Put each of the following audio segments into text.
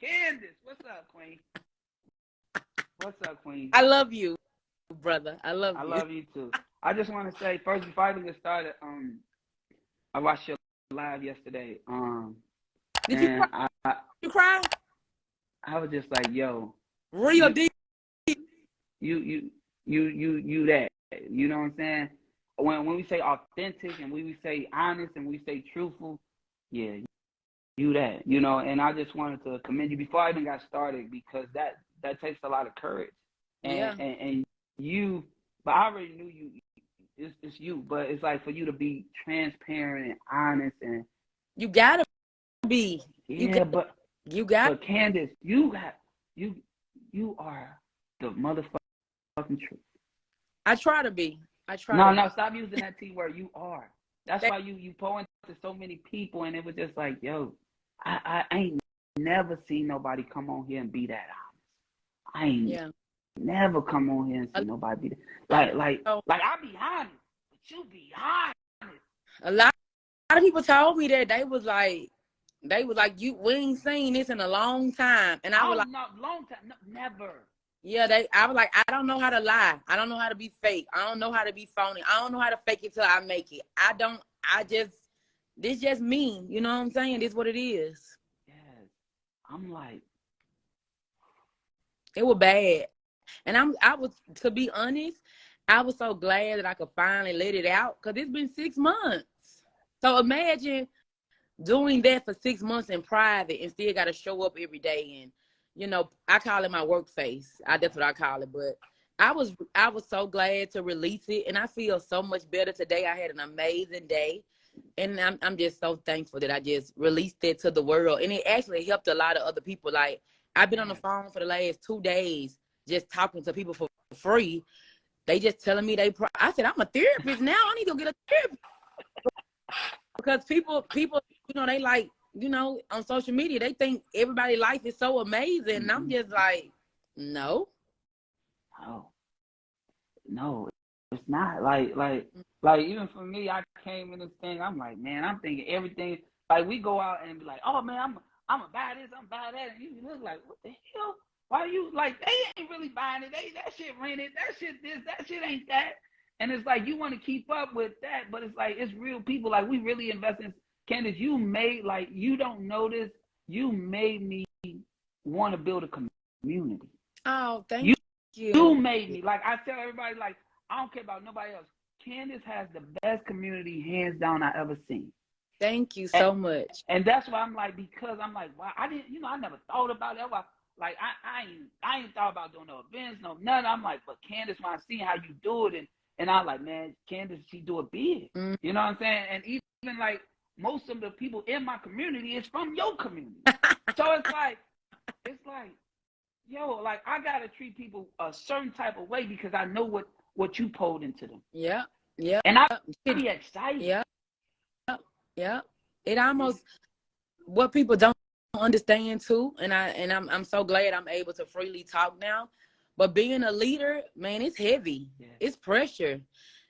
Candace. What's up, Queen? What's up, Queen? I love you, brother. I love I you. love you too. I just want to say first before I even get started, I watched your live yesterday. Did you And cry? You cry? I was just like, yo, Real you deep. you that. You know what I'm saying? When we say authentic and when we say honest and we say truthful, yeah, you that. You know, and I just wanted to commend you before I even got started because that takes a lot of courage. Yeah. And you, but I already knew you. It's you, but it's like for you to be transparent and honest and You gotta be. yeah, You got. but Candace, you are the motherfucking truth. I try to be. No, stop using that T word. You are. That's why you point to so many people, and it was just like, yo, I ain't never seen nobody come on here and be that honest. I ain't never come on here and see nobody be that. Like I be honest, but you be honest. A lot of people told me that they was like, we ain't seen this in a long time, and I was like, no, long time, no, never. Yeah, I was like, I don't know how to lie. I don't know how to be fake. I don't know how to be phony. I don't know how to fake it till I make it. This just me. You know what I'm saying? This what it is. Yes. I'm like. It was bad. And to be honest, I was so glad that I could finally let it out because it's been 6 months. So imagine doing that for 6 months in private and still got to show up every day. And, I call it my work face. That's what I call it. But I was so glad to release it. And I feel so much better today. I had an amazing day. And I'm just so thankful that I just released it to the world. And it actually helped a lot of other people. Like, I've been on the phone for the last 2 days just talking to people for free. They just telling me I said, I'm a therapist now. I need to go get a therapist. Because people, they like, on social media, they think everybody's life is so amazing. And I'm just like, no. No, it's not. Like even for me, I came in this thing, I'm like, man, I'm thinking everything. Like, we go out and be like, oh, man, I'm going to buy this, I'm buy that. And you look like, what the hell? Why you, like, they ain't really buying it. That shit rented. That shit this. That shit ain't that. And it's like, you want to keep up with that, but it's like, it's real people. Like, we really invest in. Candace, you made, like, you don't notice, you made me want to build a community. Oh, thank you. You made me. Like, I tell everybody, like, I don't care about nobody else. Candace has the best community, hands down, I ever seen. Thank you so much. And that's why I'm like, because I'm like, wow, I didn't, I never thought about it. Like, I ain't thought about doing no events, no nothing. I'm like, but Candace, when I see how you do it, and I'm like, man, Candace, she do it big. You know what I'm saying? And even like most of the people in my community is from your community. So it's like, yo, like, I gotta treat people a certain type of way because I know what you poured into them. Yeah. And I be excited. Yeah. It almost what people don't understand too, and I'm so glad I'm able to freely talk now. But being a leader, man, it's heavy. Yeah. It's pressure.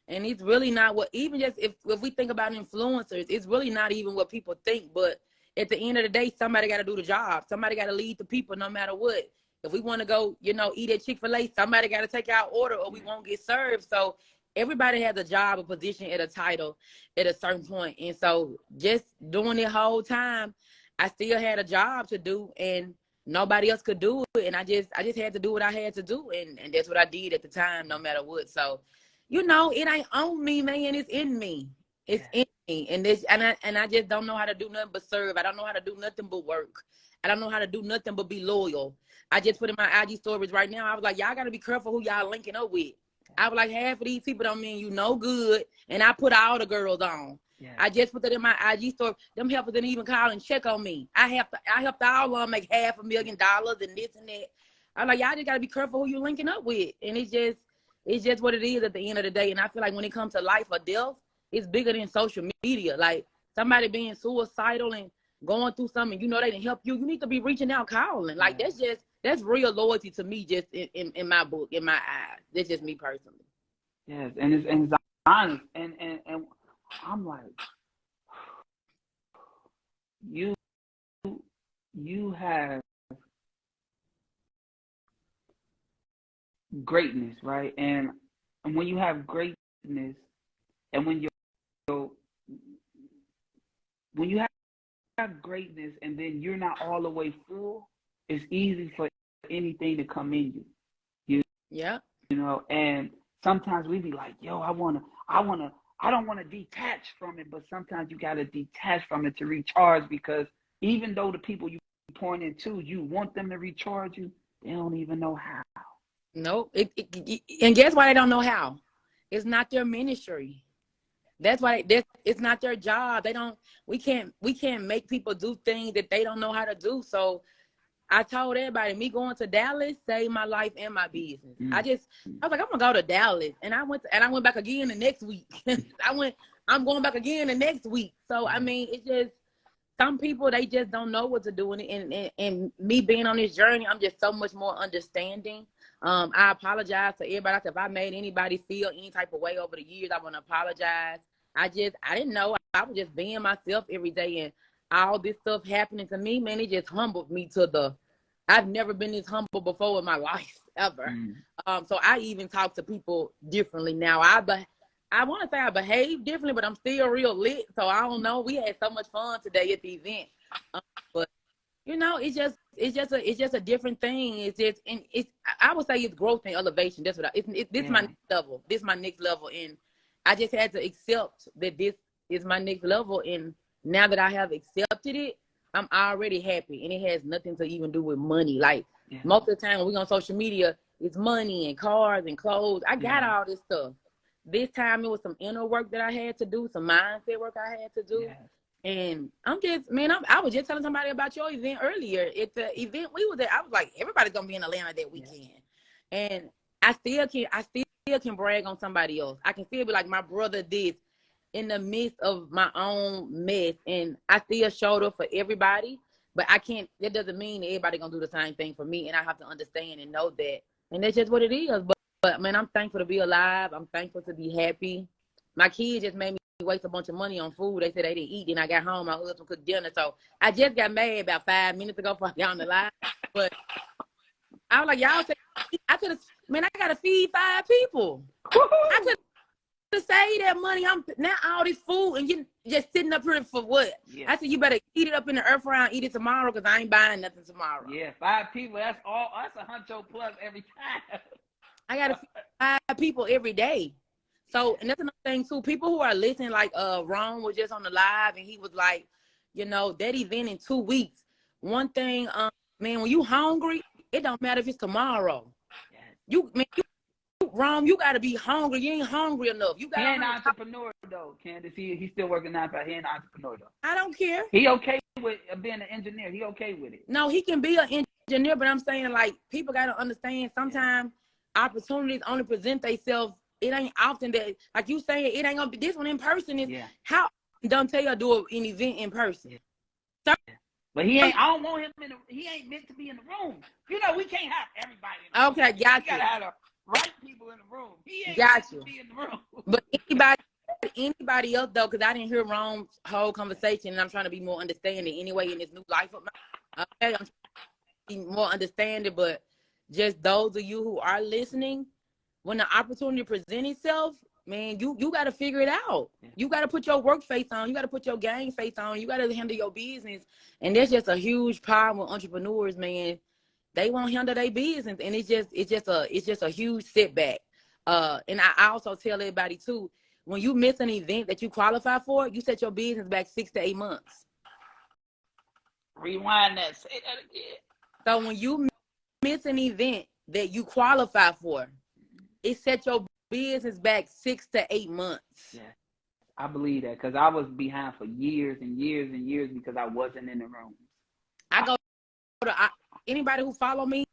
And it's really not what, even just if we think about influencers, it's really not even what people think. But at the end of the day, somebody got to do the job. Somebody got to lead the people no matter what. If we want to go, eat at Chick-fil-A, somebody got to take our order or we won't get served. So everybody has a job, a position, at a title at a certain point. And so just doing it whole time, I still had a job to do and nobody else could do it. And I just had to do what I had to do. And that's what I did at the time, no matter what. So, it ain't on me, man. It's in me. It's in me. And I just don't know how to do nothing but serve. I don't know how to do nothing but work. I don't know how to do nothing but be loyal. I just put in my IG stories right now. I was like, y'all got to be careful who y'all linking up with. I was like, half of these people don't mean you no good. And I put all the girls on. Yeah. I just put that in my IG story. Them helpers didn't even call and check on me. I helped all of them make $500,000 and this and that. I'm like, y'all just got to be careful who you linking up with. And it's just what it is at the end of the day. And I feel like when it comes to life or death, it's bigger than social media. Like, somebody being suicidal and going through something, they didn't help you. You need to be reaching out, calling. Like, that's real loyalty to me, just in my book, in my eyes. That's just me personally. Yes, and it's honest. And I'm like, you have greatness, right? And when you have greatness, and when you have greatness, and then you're not all the way full, it's easy for anything to come in you. Yeah. You know, and sometimes we be like, yo, I don't want to detach from it, but sometimes you got to detach from it to recharge, because even though the people you point into, you want them to recharge you, they don't even know how. No, and guess why they don't know how? It's not their ministry. That's why it's not their job. We can't make people do things that they don't know how to do. So I told everybody, me going to Dallas saved my life and my business. I was like, I'm gonna go to Dallas, and I went back again the next week. I'm going back again the next week. So I mean, it's just some people, they just don't know what to do, and me being on this journey, I'm just so much more understanding. I apologize to everybody. If I made anybody feel any type of way over the years, I want to apologize. I didn't know. I was just being myself every day, and all this stuff happening to me, man, it just humbled me I've never been this humble before in my life, ever. So I even talk to people differently now. I want to say I behave differently, but I'm still real lit. So I don't know. We had so much fun today at the event. But you know, it's just a different thing. I would say it's growth and elevation. That's what this is my next level. This is my next level. And I just had to accept that this is my next level. And now that I have accepted it, I'm already happy. And it has nothing to even do with money. Like most of the time when we on social media, it's money and cars and clothes. I got all this stuff. This time it was some inner work that I had to do, some mindset work I had to do. Yeah. And I'm just, man, I was just telling somebody about your event earlier. At the event we were there, I was like, everybody's gonna be in Atlanta that weekend. Yeah. And I still can brag on somebody else. I can still be like, my brother did in the midst of my own mess, and I still showed up for everybody. But that doesn't mean that everybody gonna do the same thing for me, and I have to understand and know that. And that's just what it is. But man, I'm thankful to be alive. I'm thankful to be happy. My kids just made me waste a bunch of money on food. They said they didn't eat. Then I got home, my husband cooked dinner. So I just got mad about 5 minutes ago before I got on the live. But I was like, y'all said I gotta feed 5 people. I could have saved that money. I'm now all this food and you just sitting up here for what? Yeah. I said, you better eat it up in the earth round, eat it tomorrow, because I ain't buying nothing tomorrow. Yeah, 5 people, that's a huncho plus every time. I got to feed 5 people every day. So, and that's another thing too. People who are listening, like Ron was just on the live, and he was like, you know, that event in 2 weeks. One thing, man, when you hungry, it don't matter if it's tomorrow. Ron, you got to be hungry. You ain't hungry enough. You got. He ain't an entrepreneur though, Candace. He's still working 9 to 5. He ain't an entrepreneur though. I don't care. He okay with being an engineer. He okay with it. No, he can be an engineer, but I'm saying, like, people got to understand sometimes opportunities only present themselves. It ain't often that, like you saying, it ain't gonna be this one in person. Is how Dante do an event in person. So, but he ain't. I don't want him he ain't meant to be in the room. You know, we can't have everybody in the room. Okay, got you. Gotta have the right people in the room. He ain't got meant you. to be in the room. But anybody else though, because I didn't hear Ron's whole conversation, and I'm trying to be more understanding anyway in this new life of mine. Okay, I'm trying to be more understanding, but just those of you who are listening, when the opportunity presents itself, man, you got to figure it out. You got to put your work face on. You got to put your game face on. You got to handle your business. And there's just a huge problem with entrepreneurs, man. They won't handle their business, and it's just a huge setback. And I also tell everybody too, when you miss an event that you qualify for, you set your business back 6 to 8 months. Rewind that. Say that again. So when you miss an event that you qualify for, it set your business back 6 to 8 months. Yeah, I believe that, because I was behind for years and years and years because I wasn't in the room. I go to anybody who follow me,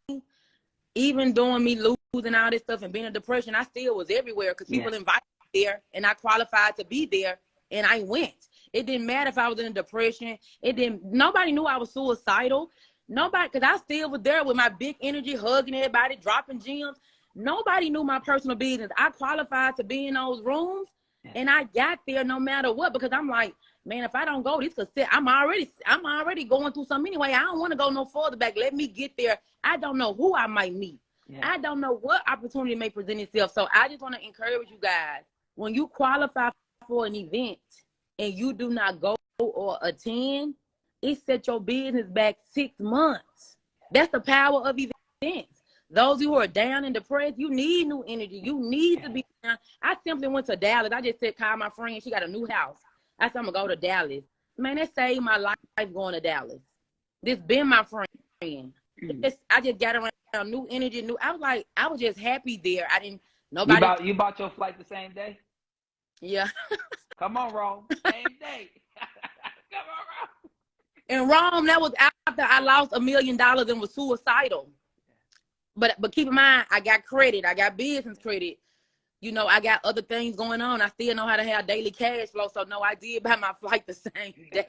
even doing me losing all this stuff and being in depression, I still was everywhere because people invited me there, and I qualified to be there, and I went. It didn't matter if I was in a depression. Nobody knew I was suicidal. Nobody, because I still was there with my big energy, hugging everybody, dropping gems. Nobody knew my personal business. I qualified to be in those rooms, and I got there no matter what, because I'm like, man, if I don't go, this could sit. I'm already going through something anyway. I don't want to go no further back. Let me get there. I don't know who I might meet. I don't know what opportunity may present itself. So I just want to encourage you guys, when you qualify for an event and you do not go or attend, it set your business back 6 months. That's the power of events. Those who are down and depressed, you need new energy. You need to be down. I simply went to Dallas. I just said, call my friend. She got a new house. I said, I'm going to go to Dallas. Man, that saved my life going to Dallas. This been my friend. I just got around new energy. I was just happy there. I didn't, nobody. You bought your flight the same day? Yeah. Come on, Rome. Same day. Come on, Rome. In Rome, that was after I lost $1 million and was suicidal. But keep in mind, I got credit. I got business credit. You know, I got other things going on. I still know how to have daily cash flow. So no, I did buy my flight the same day.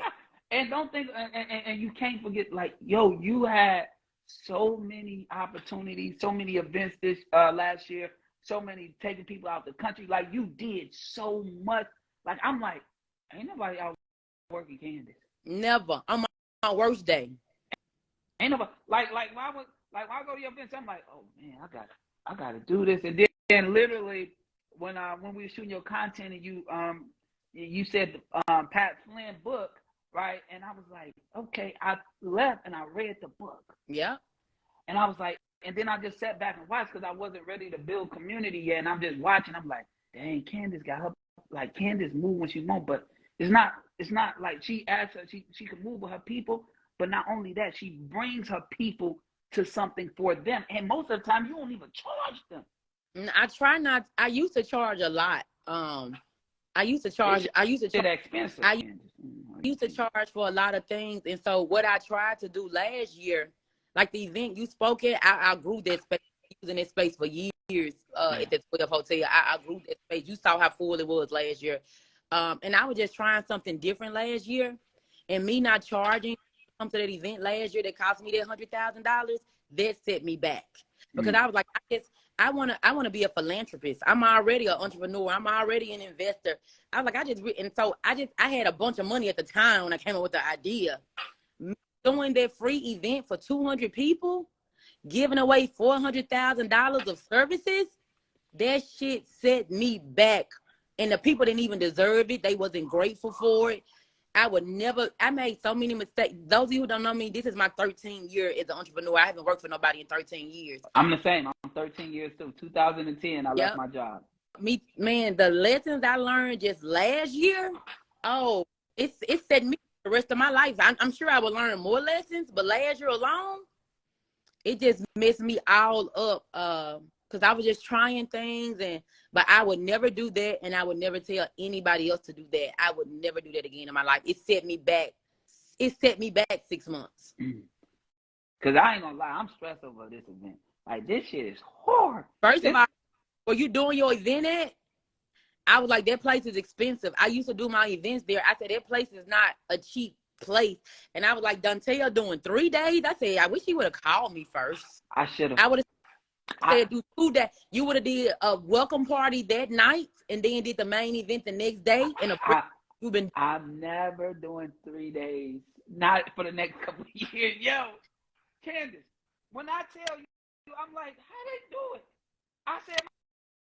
And don't think, and you can't forget, like, yo, you had so many opportunities, so many events this last year, so many taking people out the country. Like, you did so much. Like, I'm like, ain't nobody out working Candace. Never. On my worst day. Ain't nobody when I go to your events, I'm like, oh man, I gotta do this. And then literally when we were shooting your content and you said Pat Flynn book, right? And I was like, okay, I left and I read the book. Yeah. And I was like, and then I just sat back and watched because I wasn't ready to build community yet. And I'm just watching. I'm like, dang, Candace got her, like, Candace move when she wants, but it's not like she asks her, she can move with her people, but not only that, she brings her people to something for them. And most of the time you don't even charge them. I try not. I used to charge a lot. I used to charge expensive. I used to charge for a lot of things. And so what I tried to do last year, like the event you spoke at, I grew that space, using that space for years at the 12 Hotel. I grew that space. You saw how full it was last year. And I was just trying something different last year. And me not charging to that event last year that cost me that $100,000, that set me back. Because I was like, I want to be a philanthropist. I'm already an entrepreneur. I'm already an investor. I was like, I had a bunch of money at the time when I came up with the idea. Doing that free event for 200 people, giving away $400,000 of services, that shit set me back. And the people didn't even deserve it. They wasn't grateful for it. I made so many mistakes. Those of you who don't know me, this is my 13th year as an entrepreneur. I haven't worked for nobody in 13 years. I'm the same. I'm 13 years too. 2010, I left my job. Man, the lessons I learned just last year, it set me the rest of my life. I'm sure I will learn more lessons, but last year alone, it just messed me all up. Because I was just trying things, but I would never do that, and I would never tell anybody else to do that. I would never do that again in my life. It set me back 6 months. Because I ain't gonna lie, I'm stressed over this event. Like, this shit is hard. First of all, were you doing your event at? I was like, that place is expensive. I used to do my events there. I said, that place is not a cheap place. And I was like, Dontel doing 3 days? I said, I wish he would have called me first. I should have. I would have said do 2 days. You would have did a welcome party that night and then did the main event the next day. I'm never doing 3 days. Not for the next couple of years. Yo, Candace, when I tell you, I'm like, how they do it? I said,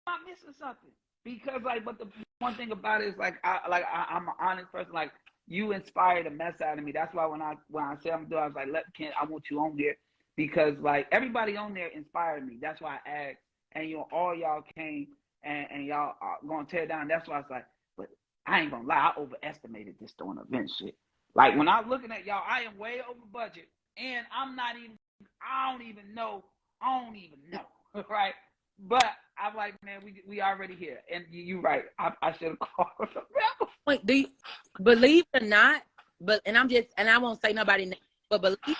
I'm missing something. Because, like, but the one thing about it is, like, I'm an honest person. Like, you inspired the mess out of me. That's why when I said I'm doing, I was like, I want you on here. Because, like, everybody on there inspired me. That's why I asked. And, all y'all came and y'all are going to tear down. That's why I was like, but I ain't going to lie. I overestimated this doing event shit. Like, when I'm looking at y'all, I am way over budget. And I don't even know. Right? But I'm like, man, we already here. And you're right. I should have called. Wait, do you believe it or not? And I won't say nobody name, but believe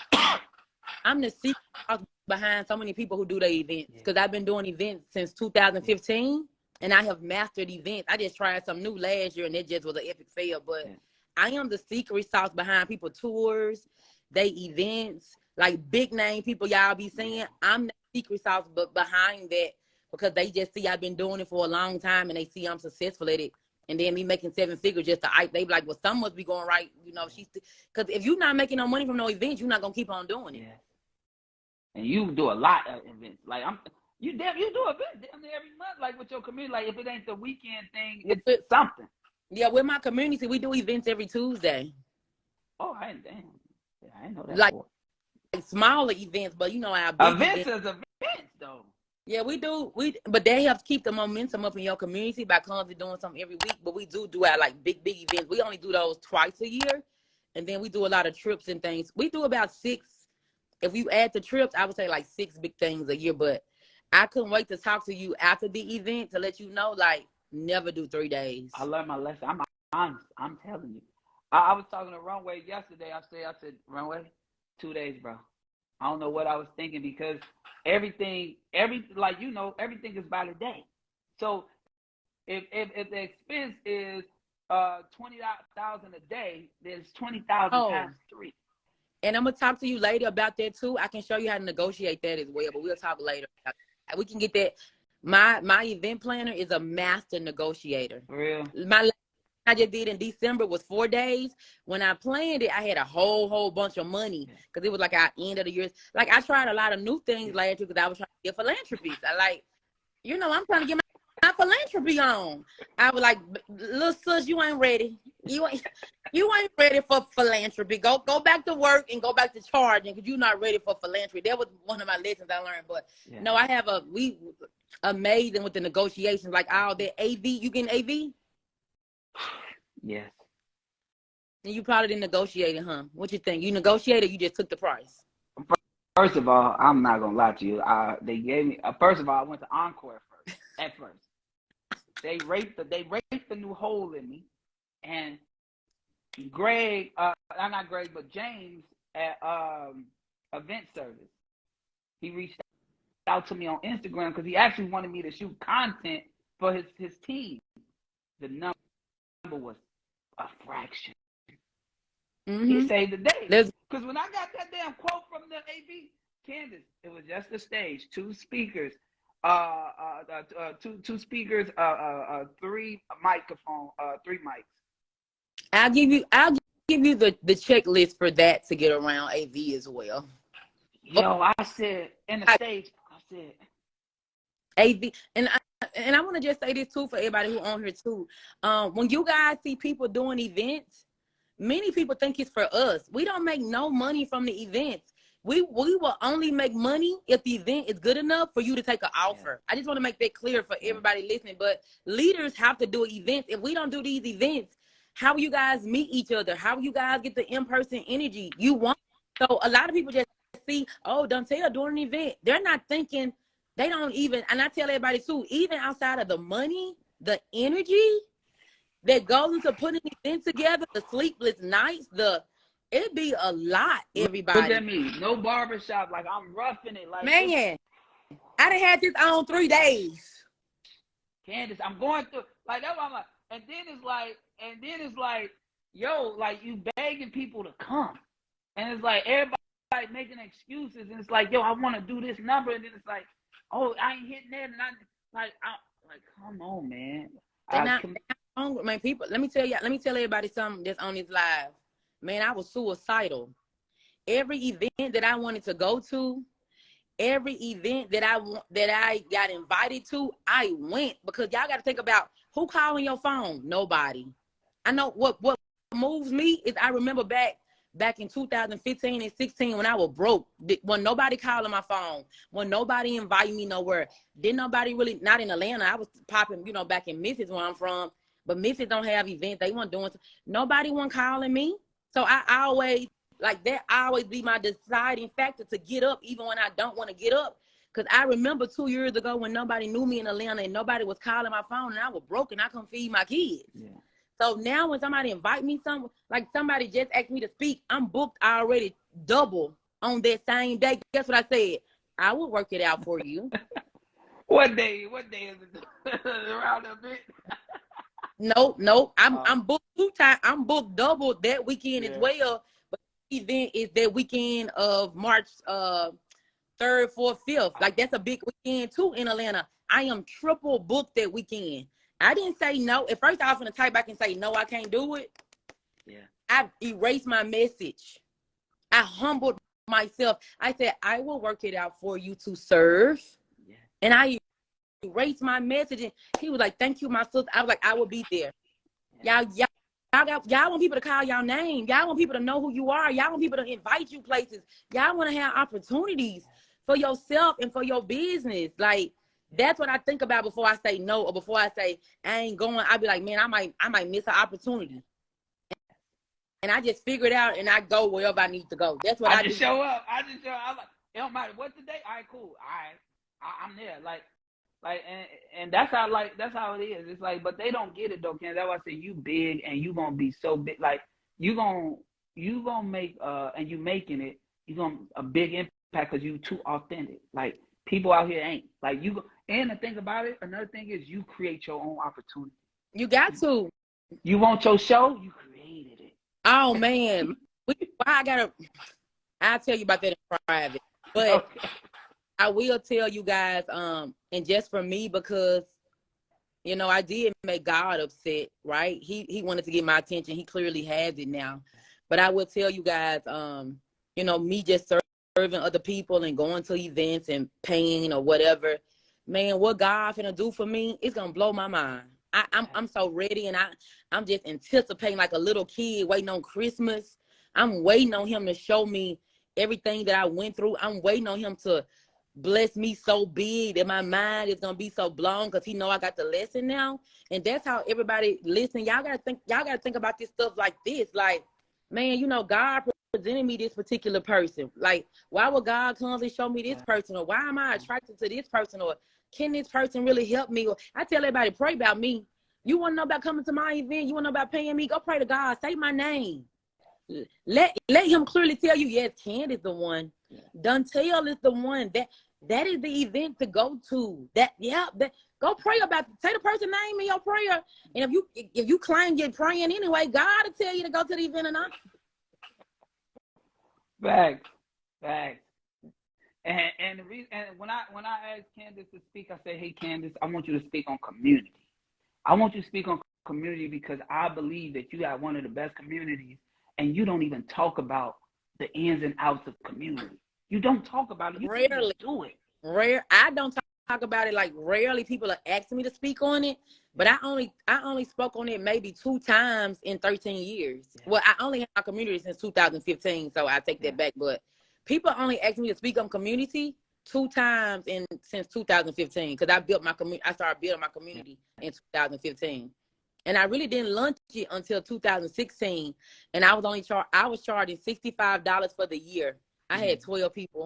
I'm the secret behind so many people who do the events. Because I've been doing events since 2015, and I have mastered events. I just tried some new last year, and it just was an epic fail. But I am the secret sauce behind people tours, they events, like big name people y'all be seeing. I'm the secret sauce but behind that, because they just see I've been doing it for a long time, and they see I'm successful at it. And then me making 7 figures just to they be like, well, some must be going right. Because if you're not making no money from no events, you're not going to keep on doing it. Yeah. And you do a lot of events. Like, You do events damn near every month, like with your community. Like if it ain't the weekend thing, With it's something. Yeah, with my community, we do events every Tuesday. Oh, I didn't know that. Like smaller events, but you know our big Events events. is events though. Yeah, we do. But that helps keep the momentum up in your community by constantly doing something every week. But we do our like big events. We only do those twice a year, and then we do a lot of trips and things. We do about 6. If you add the trips, I would say like 6 big things a year. But I couldn't wait to talk to you after the event to let you know, like, never do 3 days. I learned my lesson. I'm honest. I'm telling you. I was talking to Runway yesterday. I said, Runway, 2 days, bro. I don't know what I was thinking because everything is by the day. So if the expense is 20,000 a day, there's 20,000 times 3. And I'm gonna talk to you later about that too. I can show you how to negotiate that as well, but we'll talk later. We can get that. My event planner is a master negotiator. For real? I just did in December was 4 days. When I planned it, I had a whole bunch of money because it was like our end of the year. Like I tried a lot of new things last year because I was trying to get philanthropies. I'm trying to get my philanthropy on. I was like, little sis, you ain't ready. You ain't ready for philanthropy. Go back to work and go back to charging because you're not ready for philanthropy. That was one of my lessons I learned. But no, I have we amazing with the negotiations, like all that AV. You getting AV? Yes. And you probably didn't negotiate it, huh? What you think? You negotiated, you just took the price? First of all, I'm not gonna lie to you. They gave me. First of all, I went to Encore at first. They raped the new hole in me, and Greg, not Greg, but James at Event Service, he reached out to me on Instagram because he actually wanted me to shoot content for his team. The number was a fraction. He saved the day. Because when I got that damn quote from the AV, Candace, it was just a stage, 2 speakers, 2 speakers, 3 microphone, 3 mics. I'll give you the checklist for that to get around AV as well. Yo, I said in the stage, I said AV, and I want to just say this too for everybody who on here too. When you guys see people doing events, many people think it's for us. We don't make no money from the events. We will only make money if the event is good enough for you to take an offer. I just want to make that clear for everybody listening. But leaders have to do events. If we don't do these events, how will you guys meet each other? How will you guys get the in-person energy you want? So a lot of people just see, oh, Dontel doing an event. They're not thinking, they don't even, and I tell everybody too, even outside of the money, the energy that goes into putting an event together, the sleepless nights, it'd be a lot, everybody. Look at me. No barbershop. Like, I'm roughing it. Like, man, I done had this on 3 days. Candace, I'm going through. Like, that's what I'm like. And then it's like, yo, like, you begging people to come. And it's like, everybody making excuses. And it's like, yo, I want to do this number. And then it's like, oh, I ain't hitting that. And come on, man. Man, people, let me tell everybody something that's on this live. Man, I was suicidal. Every event that I wanted to go to, every event that I got invited to, I went, because y'all got to think about who calling your phone. Nobody. I know what moves me is I remember back in 2015 and 16 when I was broke, when nobody calling my phone, when nobody invited me nowhere, didn't nobody really, not in Atlanta. I was popping, back in Memphis where I'm from. But Memphis don't have events. They weren't doing. Nobody wasn't calling me. So I always, like that, always be my deciding factor to get up, even when I don't want to get up. Because I remember 2 years ago when nobody knew me in Atlanta and nobody was calling my phone and I was broke and I couldn't feed my kids. Yeah. So now when somebody invite me like somebody just asked me to speak, I'm booked already double on that same day. Guess what I said? I will work it out for you. What day is it? Around a bit. Nope. I'm booked 2 times. I'm booked double that weekend as well. But the event is that weekend of March 3rd, 4th, 5th. Like that's a big weekend too in Atlanta. I am triple booked that weekend. I didn't say no. At first I was gonna type back and say no, I can't do it. Yeah. I erased my message. I humbled myself. I said I will work it out for you to serve. Yeah. And I erased my message, and he was like, "Thank you, my sister." I was like, "I will be there." Y'all want people to call y'all name. Y'all want people to know who you are. Y'all want people to invite you places. Y'all want to have opportunities for yourself and for your business. Like, that's what I think about before I say no, or before I say I ain't going. I be like, man, I might miss an opportunity. And I just figure it out, and I go wherever I need to go. That's what I just do. show up. I'm like, it don't matter what today. All right, cool. All right, I'm there. And that's how it is. It's like, but they don't get it though, Ken. That's why I say you big, and you gonna be so big. Like you gonna make and you making it. You gonna a big impact because you too authentic. Like people out here ain't like you. And the thing about it, another thing is you create your own opportunity. You got to. You want your show, you created it. Oh man, I'll tell you about that in private. But okay. I will tell you guys, and just for me, because you know, I did make God upset, right? He wanted to get my attention. He clearly has it now. But I will tell you guys, you know, me just serving other people and going to events and paying or whatever, man, what God finna do for me, it's gonna blow my mind. I'm so ready, and I'm just anticipating like a little kid waiting on Christmas. I'm waiting on him to show me everything that I went through. I'm waiting on him to bless me so big that my mind is gonna be so blown because he know I got the lesson now. And that's how everybody listen. Y'all gotta think about this stuff like this. Like, man, you know, God presented me this particular person. Like, why would God come and show me this person? Or why am I attracted to this person? Or can this person really help me? Or I tell everybody, pray about me. You want to know about coming to my event? You want to know about paying me? Go pray to God. Say my name. Let him clearly tell you, yes, Candace the one. Duntail is the one. That is the event to go to. Go pray about it. Say the person's name in your prayer. And if you claim you're praying anyway, God will tell you to go to the event or not. Facts. And the reason, and when I asked Candace to speak, I said, hey Candace, I want you to speak on community. I want you to speak on community because I believe that you got one of the best communities, and you don't even talk about the ins and outs of community. You don't talk about it. You rarely do it. I don't talk about it. Like, rarely people are asking me to speak on it, but I only spoke on it maybe 2 times in 13 years. Yeah. Well, I only had my community since 2015, so I take that back. But people only ask me to speak on community 2 times since 2015 because I started building my community in 2015. And I really didn't launch it until 2016. And I was charging $65 for the year. I had 12 people.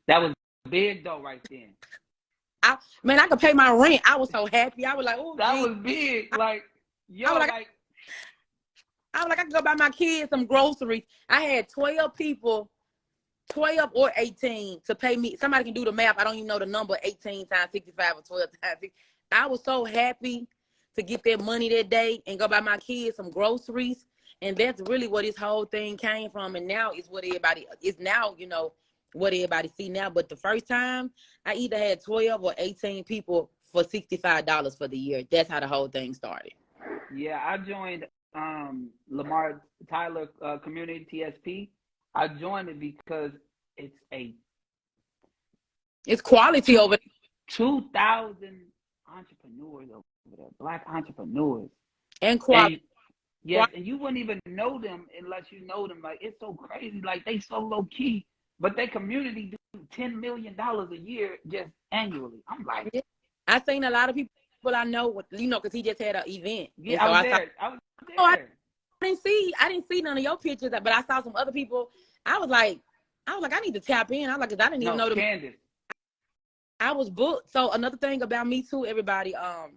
That was big though, right then. I could pay my rent. I was so happy. I was like, oh, that was big. Like, yo, I was like, I could go buy my kids some groceries. I had 12 people, 12 or 18 to pay me. Somebody can do the math. I don't even know the number, 18 times 65 or 12 times 60. I was so happy to get that money that day and go buy my kids some groceries. And that's really where this whole thing came from. And now it's what everybody is now, you know, what everybody see now. But the first time, I either had 12 or 18 people for $65 for the year. That's how the whole thing started. Yeah, I joined Lamar Tyler Community TSP. I joined it because it's quality over 2,000 entrepreneurs over there, Black entrepreneurs. And quality. Yes, and you wouldn't even know them unless you know them. Like, it's so crazy. Like, they so low key, but their community do $10 million a year just annually. I'm like, I seen a lot of people I know, you know, because he just had an event. Yeah, I was there. I didn't see none of your pictures, but I saw some other people. I was like, I need to tap in. I was like, because I didn't even know them. Candace. I was booked. So another thing about me too, everybody, I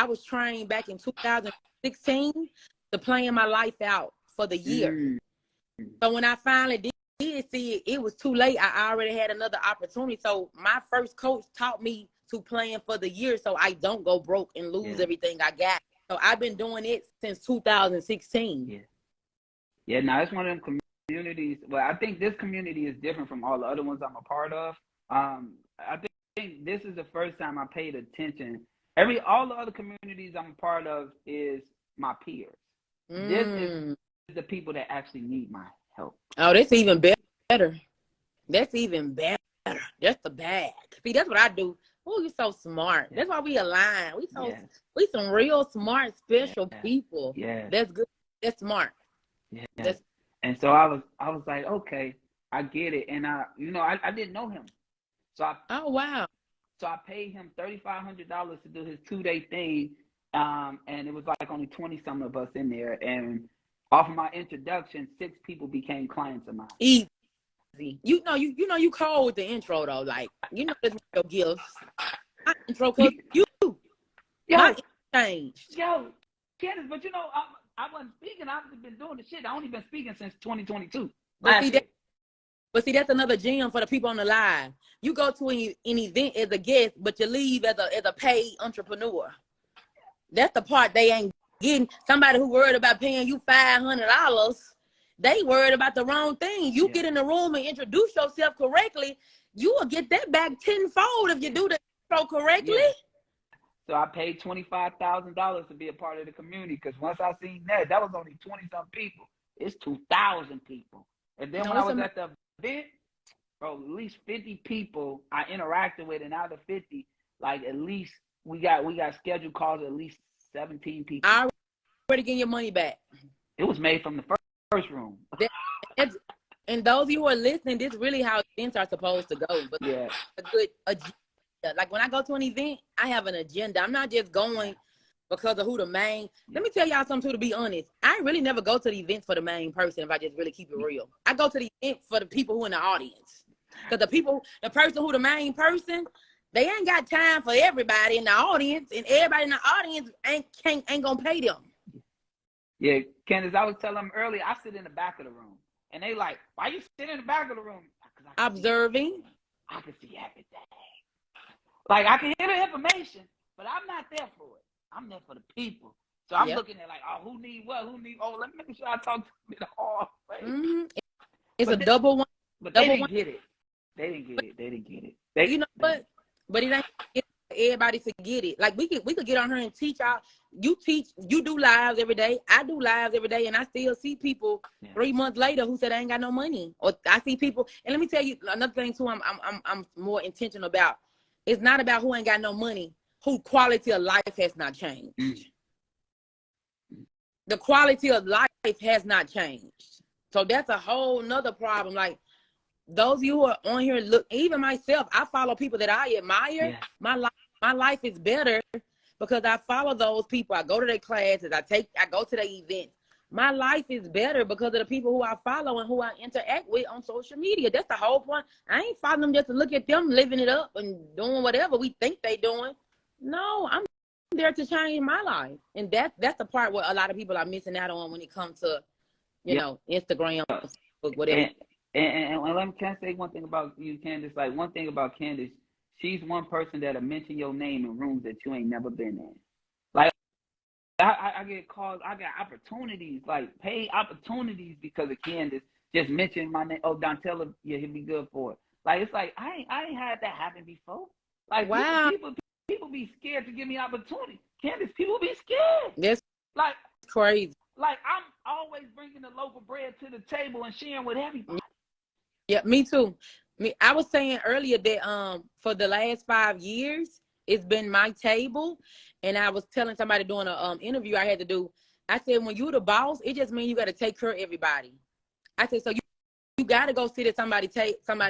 was trained back in 2016 to plan my life out for the year. So when I finally did see it, it was too late. I already had another opportunity. So my first coach taught me to plan for the year so I don't go broke and lose everything I got. So I've been doing it since 2016. Yeah, now it's one of them communities. Well, I think this community is different from all the other ones I'm a part of. I think this is the first time I paid attention. All the other communities I'm a part of is my peers. This is the people that actually need my help. Oh, that's even better. That's even better. That's the bag. See, that's what I do. Oh, you're so smart. Yeah. That's why we align. Yes. We some real smart, special Yeah. people. Yeah. That's good. That's smart. Yeah. That's And so I was like, okay, I get it. And I didn't know him. So oh wow. I paid him $3,500 to do his 2-day thing. And it was like only 20 some of us in there. And off of my introduction, 6 people became clients of mine. Easy. You know you cold with the intro though. Like, that's your gifts. My intro, cause my changed. Yo, Candace, but I wasn't speaking. I've been doing the shit. I only been speaking since 2022. But see, that's another gem for the people on the live. You go to an event as a guest, but you leave as a paid entrepreneur. That's the part they ain't getting. Somebody who worried about paying you $500, they worried about the wrong thing. You get in the room and introduce yourself correctly, you will get that back tenfold if you do the intro correctly. Yeah. So I paid $25,000 to be a part of the community, because once I seen that was only 20-some people. It's 2,000 people. And then when I was at the event, bro, at least 50 people I interacted with, and out of 50, like at least we got scheduled calls at least 17 people. I already getting your money back. It was made from the first room. And those of you who are listening, this is really how events are supposed to go. But yeah, a good agenda. Like when I go to an event, I have an agenda. I'm not just going because of who the main. Let me tell y'all something too, to be honest. I really never go to the event for the main person if I just really keep it real. I go to the event for the people who in the audience. Because the person who the main person, they ain't got time for everybody in the audience, and everybody in the audience ain't gonna pay them. Yeah, Candace, I was telling them earlier, I sit in the back of the room. And they like, why you sit in the back of the room? Observing. I can see everything. Like, I can hear the information, but I'm not there for it. I'm there for the people. So I'm looking at like, oh, who need what? Let me make sure I talk to them in the hall. Mm-hmm. It's a double one. But they didn't get it. They didn't get it. You know what? But it ain't everybody to get it. Like we could get on her and teach y'all. You do lives every day. I do lives every day, and I still see people 3 months later who said I ain't got no money. Or I see people, and let me tell you another thing too. I'm more intentional about. It's not about who ain't got no money. Who quality of life has not changed. The quality of life has not changed. So that's a whole nother problem. Like those of you who are on here, look, even myself, I follow people that I admire. Yeah. My life is better because I follow those people. I go to their classes. I go to their events. My life is better because of the people who I follow and who I interact with on social media. That's the whole point. I ain't following them just to look at them living it up and doing whatever we think they doing. No, I'm there to change my life. And that's the part where a lot of people are missing out on when it comes to, Instagram, Facebook, whatever. And can I say one thing about you, Candace? Like, one thing about Candace, she's one person that'll mention your name in rooms that you ain't never been in. Like, I get calls, I got opportunities, like paid opportunities because of Candace just mentioning my name. Oh, Don'Tella, yeah, he'll be good for it. Like, it's like I ain't had that happen before. Like, wow. People be scared to give me opportunity. Candace, people be scared. That's like crazy. Like, I'm always bringing the local bread to the table and sharing with everybody. Yeah, me too. I was saying earlier that for the last 5 years, it's been my table. And I was telling somebody doing an interview I had to do. I said, when you're the boss, it just means you got to take care of everybody. I said, so you got to go sit at somebody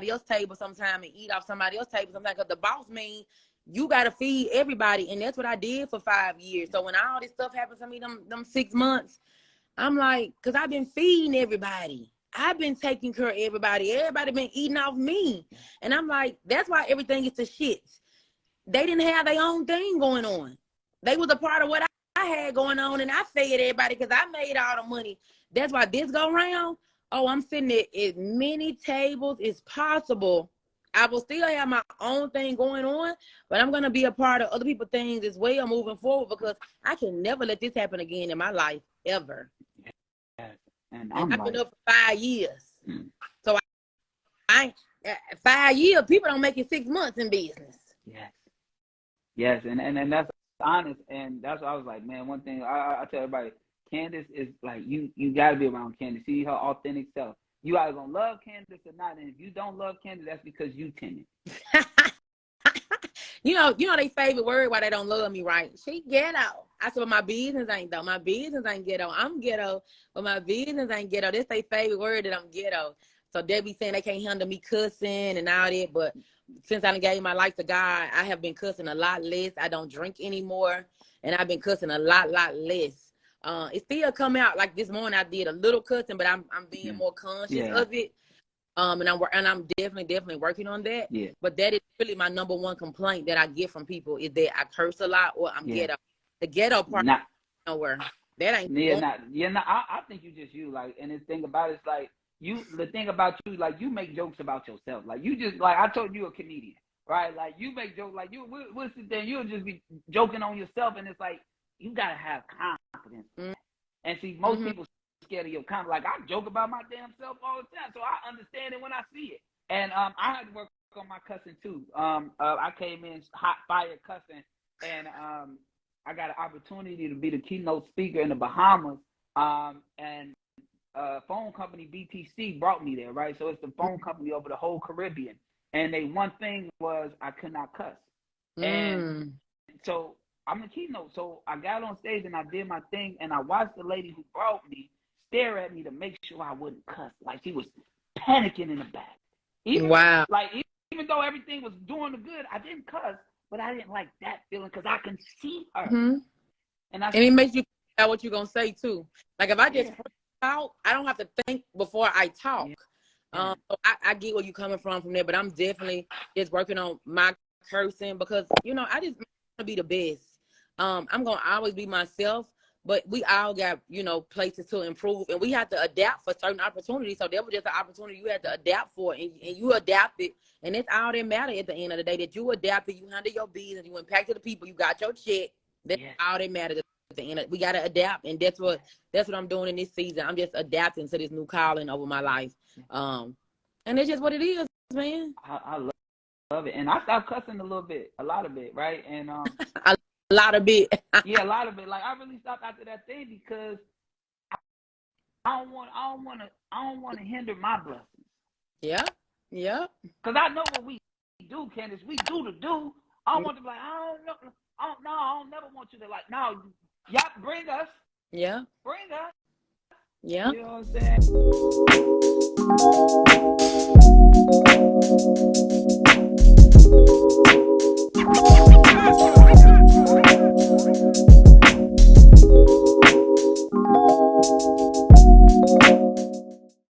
else's table sometime and eat off somebody else's table sometime, because the boss means you got to feed everybody. And that's what I did for 5 years. So when all this stuff happened to me, them 6 months, I'm like, because I've been feeding everybody. I've been taking care of everybody. Everybody been eating off me. And I'm like, that's why everything is the shits. They didn't have their own thing going on. They was a part of what I had going on, and I fed everybody because I made all the money. That's why this go round, I'm sitting at as many tables as possible. I will still have my own thing going on, but I'm going to be a part of other people's things as well moving forward, because I can never let this happen again in my life, ever. And I've been up for 5 years. So I 5 years, people don't make it 6 months in business. Yes, and that's honest, and that's what I was like, man, one thing I tell everybody, Candace is like, you got to be around Candace. See her authentic self. You either going to love Candace or not, and if you don't love Candace, that's because you timid. they favorite word why they don't love me, right? She ghetto. I said, but my business ain't though. My business ain't ghetto. I'm ghetto, but my business ain't ghetto. That's their favorite word that I'm ghetto. So they be saying they can't handle me cussing and all that. But since I done gave my life to God, I have been cussing a lot less. I don't drink anymore, and I've been cussing a lot less. It still come out like this morning. I did a little cussing, but I'm being more conscious of it. And I'm definitely working on that. Yeah. But that is really my number one complaint that I get from people is that I curse a lot or I'm ghetto. The ghetto part nowhere. That ain't I think you just you like, and the thing about it's like the thing about you, like you make jokes about yourself. Like you just like I told you a comedian, right? Like you make jokes like we'll sit there and you'll just be joking on yourself, and it's like you gotta have confidence. And see, most people scared of your confidence. Like I joke about my damn self all the time, so I understand it when I see it. And I had to work on my cussing too. I came in hot fire cussing, and I got an opportunity to be the keynote speaker in the Bahamas. And phone company BTC brought me there, right? So it's the phone company over the whole Caribbean. And they one thing was I could not cuss. And so I'm the keynote. So I got on stage and I did my thing, and I watched the lady who brought me stare at me to make sure I wouldn't cuss. Like she was panicking in the back. Even though everything was doing the good, I didn't cuss, but I didn't like that feeling because I can see her. And it makes you think about what you're going to say too. Like if I just out, I don't have to think before I talk. So I get where you're coming from there, but I'm definitely just working on my cursing because, I just want to be the best. I'm going to always be myself, but we all got, places to improve, and we have to adapt for certain opportunities. So that was just an opportunity you had to adapt for, and you adapted, and it's all that matter at the end of the day, that you adapted, you handle your business, you impacted the people, you got your check. That's all that matters at the end. We got to adapt, and that's what I'm doing in this season. I'm just adapting to this new calling over my life. And it's just what it is, man. I love it. And I stopped cussing a lot of it, right? And a lot of it. Yeah, a lot of it. Like I really stopped after that thing because I don't want to hinder my blessings. Yeah. Because I know what we do, Candace. We do the do. I don't want to be like, I don't never want you to like, no, bring us. Yeah. Bring us. Yeah. You know what I'm saying?